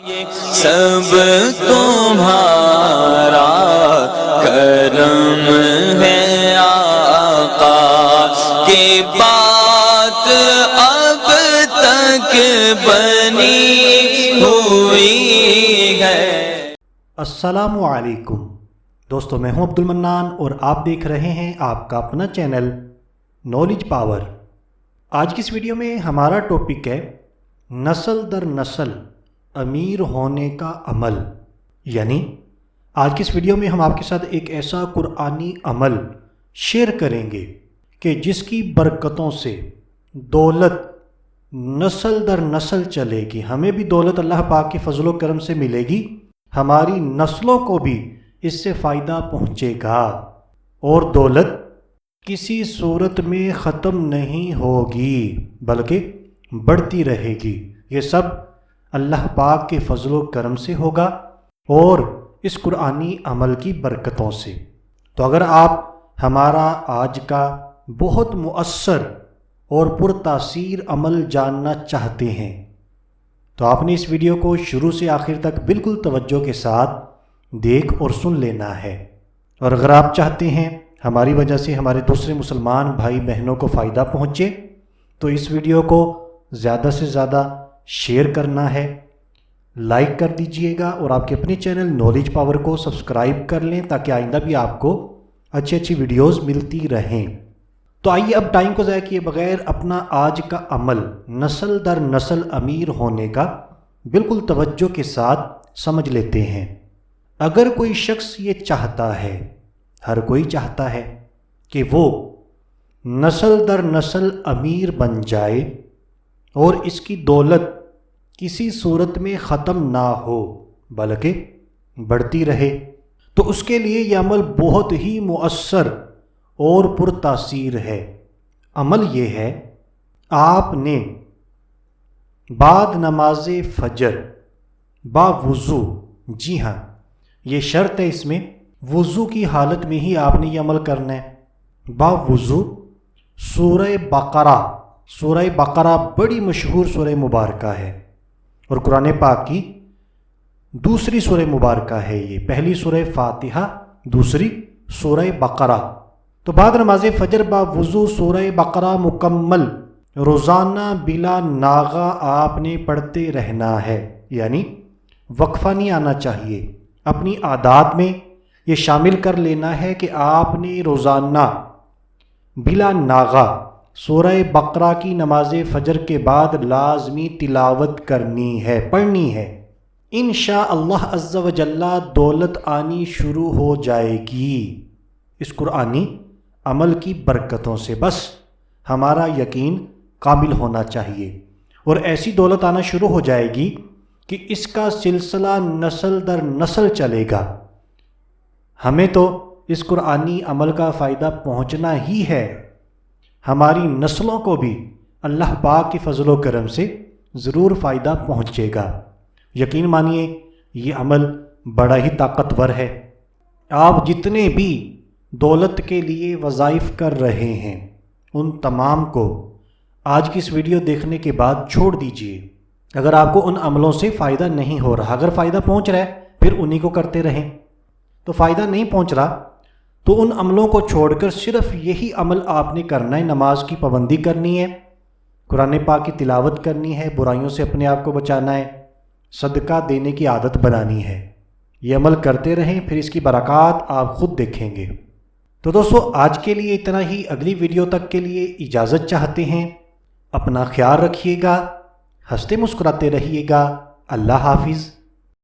یہ سب تمہارا کرم ہے آقا کہ بات اب تک بنی ہوئی ہے۔ السلام علیکم دوستو، میں ہوں عبد المنان اور آپ دیکھ رہے ہیں آپ کا اپنا چینل نالج پاور۔ آج کی اس ویڈیو میں ہمارا ٹاپک ہے نسل در نسل امیر ہونے کا عمل، یعنی آج کی اس ویڈیو میں ہم آپ کے ساتھ ایک ایسا قرآنی عمل شیئر کریں گے کہ جس کی برکتوں سے دولت نسل در نسل چلے گی، ہمیں بھی دولت اللہ پاک کے فضل و کرم سے ملے گی، ہماری نسلوں کو بھی اس سے فائدہ پہنچے گا، اور دولت کسی صورت میں ختم نہیں ہوگی بلکہ بڑھتی رہے گی۔ یہ سب اللہ پاک کے فضل و کرم سے ہوگا اور اس قرآنی عمل کی برکتوں سے۔ تو اگر آپ ہمارا آج کا بہت مؤثر اور پرتاثیر عمل جاننا چاہتے ہیں تو آپ نے اس ویڈیو کو شروع سے آخر تک بالکل توجہ کے ساتھ دیکھ اور سن لینا ہے، اور اگر آپ چاہتے ہیں ہماری وجہ سے ہمارے دوسرے مسلمان بھائی بہنوں کو فائدہ پہنچے تو اس ویڈیو کو زیادہ سے زیادہ شیئر کرنا ہے، لائک کر دیجئے گا، اور آپ کے اپنے چینل نالج پاور کو سبسکرائب کر لیں تاکہ آئندہ بھی آپ کو اچھی ویڈیوز ملتی رہیں۔ تو آئیے اب ٹائم کو ضائع کیے بغیر اپنا آج کا عمل نسل در نسل امیر ہونے کا بالکل توجہ کے ساتھ سمجھ لیتے ہیں۔ اگر کوئی شخص یہ چاہتا ہے، ہر کوئی چاہتا ہے کہ وہ نسل در نسل امیر بن جائے اور اس کی دولت کسی صورت میں ختم نہ ہو بلکہ بڑھتی رہے، تو اس کے لیے یہ عمل بہت ہی مؤثر اور پرتاثیر ہے۔ عمل یہ ہے، آپ نے بعد نماز فجر باوضو، جی ہاں یہ شرط ہے، اس میں وضو کی حالت میں ہی آپ نے یہ عمل کرنا ہے، باوضو سورہ بقرہ بڑی مشہور سورہ مبارکہ ہے اور قرآن پاک کی دوسری سورہ مبارکہ ہے، یہ پہلی سورہ فاتحہ، دوسری سورہ بقرہ۔ تو بعد نماز فجر باوضو سورہ بقرہ مکمل روزانہ بلا ناغہ آپ نے پڑھتے رہنا ہے، یعنی وقفہ نہیں آنا چاہیے۔ اپنی عادات میں یہ شامل کر لینا ہے کہ آپ نے روزانہ بلا ناغہ سورہ بقرہ کی نماز فجر کے بعد لازمی تلاوت کرنی ہے، پڑھنی ہے۔ انشاءاللہ عز و جل دولت آنی شروع ہو جائے گی اس قرآنی عمل کی برکتوں سے، بس ہمارا یقین کامل ہونا چاہیے، اور ایسی دولت آنا شروع ہو جائے گی کہ اس کا سلسلہ نسل در نسل چلے گا۔ ہمیں تو اس قرآنی عمل کا فائدہ پہنچنا ہی ہے، ہماری نسلوں کو بھی اللہ پاک کے فضل و کرم سے ضرور فائدہ پہنچے گا۔ یقین مانیے یہ عمل بڑا ہی طاقتور ہے۔ آپ جتنے بھی دولت کے لیے وظائف کر رہے ہیں ان تمام کو آج کی اس ویڈیو دیکھنے کے بعد چھوڑ دیجئے۔ اگر آپ کو ان عملوں سے فائدہ نہیں ہو رہا، اگر فائدہ پہنچ رہا ہے پھر انہی کو کرتے رہیں، تو فائدہ نہیں پہنچ رہا تو ان عملوں کو چھوڑ کر صرف یہی عمل آپ نے کرنا ہے، نماز کی پابندی کرنی ہے، قرآن پاک کی تلاوت کرنی ہے، برائیوں سے اپنے آپ کو بچانا ہے، صدقہ دینے کی عادت بنانی ہے۔ یہ عمل کرتے رہیں، پھر اس کی برکات آپ خود دیکھیں گے۔ تو دوستو آج کے لیے اتنا ہی، اگلی ویڈیو تک کے لیے اجازت چاہتے ہیں۔ اپنا خیال رکھیے گا، ہنستے مسکراتے رہیے گا۔ اللہ حافظ۔